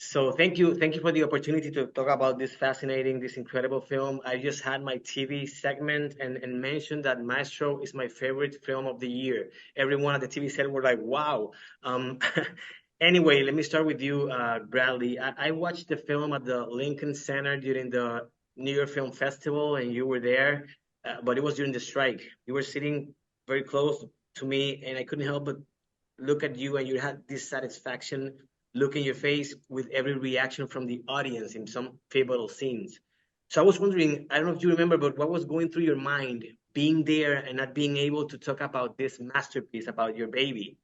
So thank you for the opportunity to talk about this fascinating, this incredible film. I just had my TV segment and mentioned that Maestro is my favorite film of the year. Everyone at the TV set were like, "Wow." Um, anyway, let me start with you, Bradley. I watched the film at the Lincoln Center during the New York Film Festival, and you were there, but it was during the strike. You were sitting very close to me, and I couldn't help but look at you, and you had this satisfaction look in your face with every reaction from the audience in some pivotal scenes. So I was wondering, I don't know if you remember, but what was going through your mind being there and not being able to talk about this masterpiece about your baby?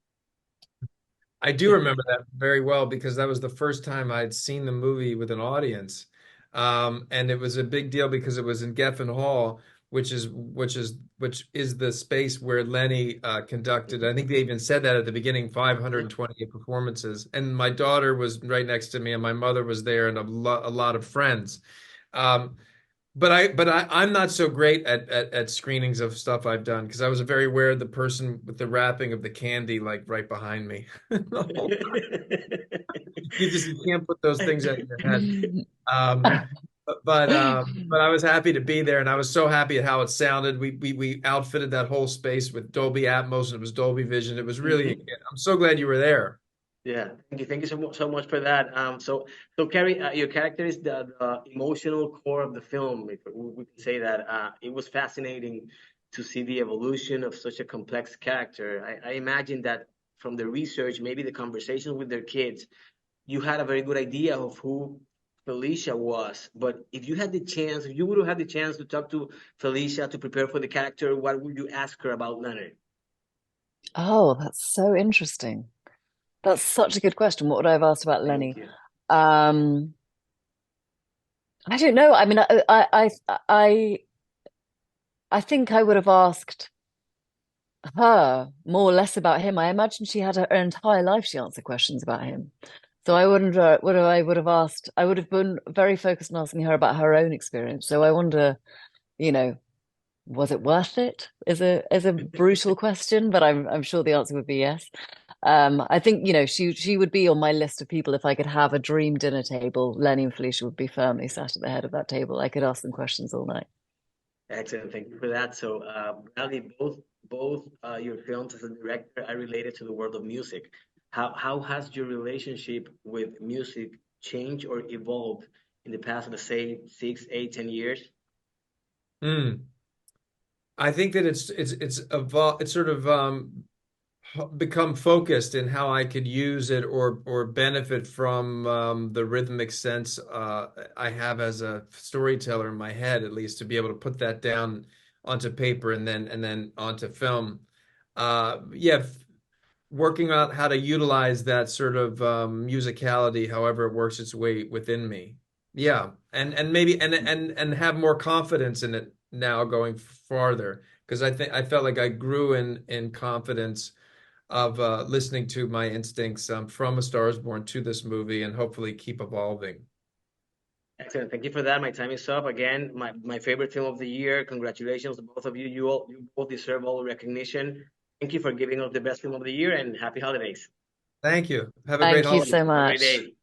I do remember that very well because that was the first time I'd seen the movie with an audience. And it was a big deal because it was in Geffen Hall, which is the space where Lenny conducted. I think they even said that at the beginning, 528 performances. And my daughter was right next to me, and my mother was there, and a lot of friends. Um, I'm not so great at screenings of stuff I've done because I was very aware of the person with the wrapping of the candy like right behind me. You can't put those things out of your head. Um, but I was happy to be there, and I was so happy at how it sounded. We outfitted that whole space with Dolby Atmos, and it was Dolby Vision. It was really. Mhm. I'm so glad you were there. Yeah, thank you so much for that. So Carrie, your character is the emotional core of the film. If we can say that, it was fascinating to see the evolution of such a complex character. I imagine that from the research, maybe the conversations with their kids, you had a very good idea of who Felicia was. But if you had the chance, if you would have had the chance to talk to Felicia to prepare for the character, what would you ask her about Leonard? Oh, that's so interesting. That's such a good question. What would I have asked about Thank Lenny? you. Um, I don't know. I mean, I think I would have asked her more or less about him. I imagine she had her entire life she answered questions about him. So I wonder what I would have asked. I would have been very focused on asking her about her own experience. So I wonder, you know, was it worth it? Is a brutal question, but I'm sure the answer would be yes. I think, she would be on my list of people if I could have a dream dinner table. Lenny and Felicia would be firmly sat at the head of that table. I could ask them questions all night. Excellent, thank you for that. So, Bradley, both your films as a director are related to the world of music. How has your relationship with music changed or evolved in the past, let's say 6, 8, 10 years? Mm. I think that it's sort of become focused in how I could use it or benefit from the rhythmic sense I have as a storyteller in my head, at least to be able to put that down onto paper and then onto film. Yeah, working out how to utilize that sort of musicality, however it works its way within me. Yeah, and maybe and have more confidence in it now going farther because I felt like I grew in confidence of listening to my instincts from A Star Is Born to this movie and hopefully keep evolving. Excellent, thank you for that. My time is up. Again, my favorite film of the year. Congratulations to both of you. You both deserve all recognition. Thank you for giving us the best film of the year and happy holidays. Thank you. Have a great Thank you holiday. so Have a great much. day.